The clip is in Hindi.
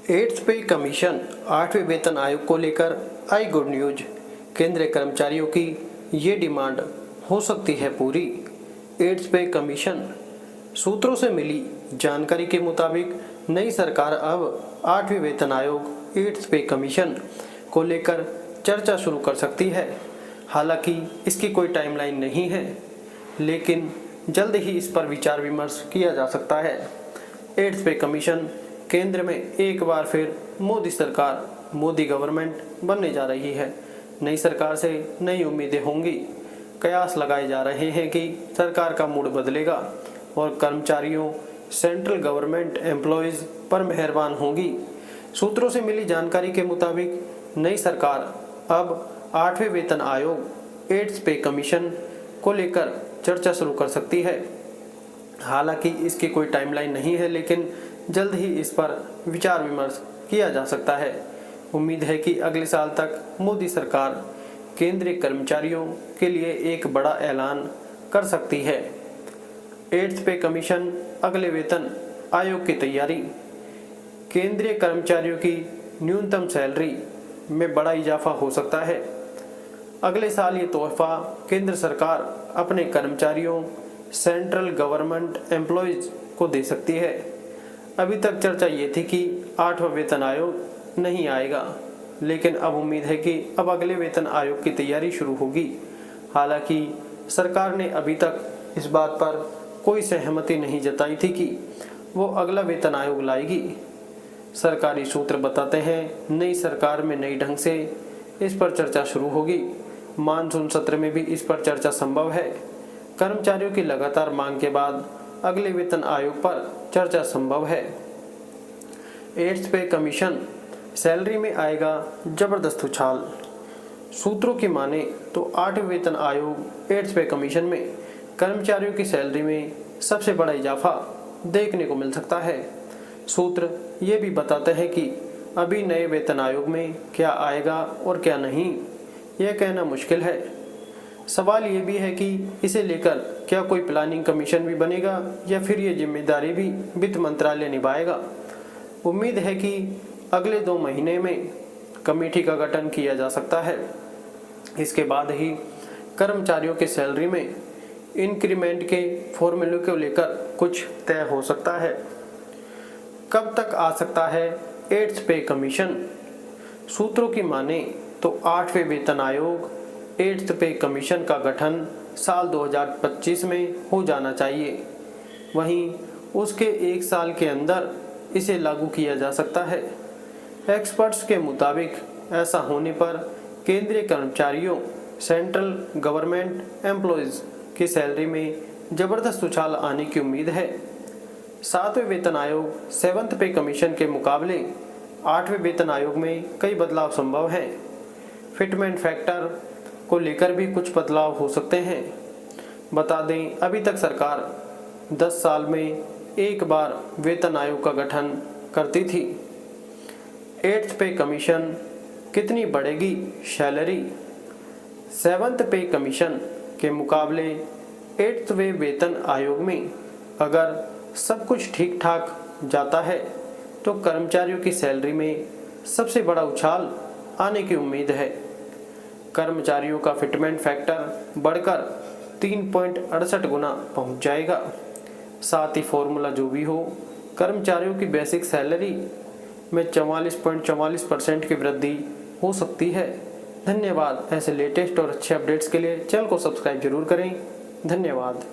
एड्स पे कमीशन 8वें वेतन आयोग को लेकर आई गुड न्यूज। केंद्रीय कर्मचारियों की ये डिमांड हो सकती है पूरी। एड्स पे कमीशन सूत्रों से मिली जानकारी के मुताबिक नई सरकार अब 8वें वेतन आयोग एड्स पे कमीशन को लेकर चर्चा शुरू कर सकती है। हालांकि इसकी कोई टाइमलाइन नहीं है, लेकिन जल्द ही इस पर विचार विमर्श किया जा सकता है। एड्स पे कमीशन केंद्र में एक बार फिर मोदी सरकार, मोदी गवर्नमेंट बनने जा रही है। नई सरकार से नई उम्मीदें होंगी। कयास लगाए जा रहे हैं कि सरकार का मूड बदलेगा और कर्मचारियों, सेंट्रल गवर्नमेंट एम्प्लॉयज़ पर मेहरबान होगी। सूत्रों से मिली जानकारी के मुताबिक नई सरकार अब 8वें वेतन आयोग एड्स पे कमीशन को लेकर चर्चा शुरू कर सकती है। हालांकि इसकी कोई टाइमलाइन नहीं है, लेकिन जल्द ही इस पर विचार विमर्श किया जा सकता है। उम्मीद है कि अगले साल तक मोदी सरकार केंद्रीय कर्मचारियों के लिए एक बड़ा ऐलान कर सकती है। एड्स पे कमीशन अगले वेतन आयोग की तैयारी। केंद्रीय कर्मचारियों की न्यूनतम सैलरी में बड़ा इजाफा हो सकता है। अगले साल ये तोहफा केंद्र सरकार अपने कर्मचारियों, सेंट्रल गवर्नमेंट एम्प्लॉयज़ को दे सकती है। अभी तक चर्चा ये थी कि 8वां वेतन आयोग नहीं आएगा, लेकिन अब उम्मीद है कि अब अगले वेतन आयोग की तैयारी शुरू होगी। हालांकि सरकार ने अभी तक इस बात पर कोई सहमति नहीं जताई थी कि वो अगला वेतन आयोग लाएगी। सरकारी सूत्र बताते हैं नई सरकार में नई ढंग से इस पर चर्चा शुरू होगी। मानसून सत्र में भी इस पर चर्चा संभव है। कर्मचारियों की लगातार मांग के बाद अगले वेतन आयोग पर चर्चा संभव है। एड्स पे कमीशन सैलरी में आएगा जबरदस्त उछाल। सूत्रों की माने तो 8वें वेतन आयोग एड्स पे कमीशन में कर्मचारियों की सैलरी में सबसे बड़ा इजाफा देखने को मिल सकता है। सूत्र ये भी बताते हैं कि अभी नए वेतन आयोग में क्या आएगा और क्या नहीं, यह कहना मुश्किल है। सवाल ये भी है कि इसे लेकर क्या कोई प्लानिंग कमीशन भी बनेगा या फिर ये जिम्मेदारी भी वित्त मंत्रालय निभाएगा। उम्मीद है कि अगले 2 महीने में कमेटी का गठन किया जा सकता है। इसके बाद ही कर्मचारियों के सैलरी में इंक्रीमेंट के फॉर्मूले को लेकर कुछ तय हो सकता है। कब तक आ सकता है एड्स पे कमीशन? सूत्रों की माने तो 8वें वेतन आयोग एड्स पे कमीशन का गठन साल 2025 में हो जाना चाहिए। वहीं उसके 1 साल के अंदर इसे लागू किया जा सकता है। एक्सपर्ट्स के मुताबिक ऐसा होने पर केंद्रीय कर्मचारियों, सेंट्रल गवर्नमेंट एम्प्लॉयज़ की सैलरी में ज़बरदस्त उछाल आने की उम्मीद है। 7वें वेतन आयोग 7th पे कमीशन के मुकाबले 8वें वेतन आयोग में कई बदलाव संभव हैं। फिटमेंट फैक्टर को लेकर भी कुछ बदलाव हो सकते हैं। बता दें, अभी तक सरकार 10 साल में एक बार वेतन आयोग का गठन करती थी। एड्स पे कमीशन कितनी बढ़ेगी सैलरी? 7th पे कमीशन के मुकाबले 8वें वेतन आयोग में अगर सब कुछ ठीक ठाक जाता है तो कर्मचारियों की सैलरी में सबसे बड़ा उछाल आने की उम्मीद है। कर्मचारियों का फिटमेंट फैक्टर बढ़कर 3.68 गुना पहुंच जाएगा। साथ ही फॉर्मूला जो भी हो, कर्मचारियों की बेसिक सैलरी में 44.44% की वृद्धि हो सकती है। धन्यवाद। ऐसे लेटेस्ट और अच्छे अपडेट्स के लिए चैनल को सब्सक्राइब जरूर करें। धन्यवाद।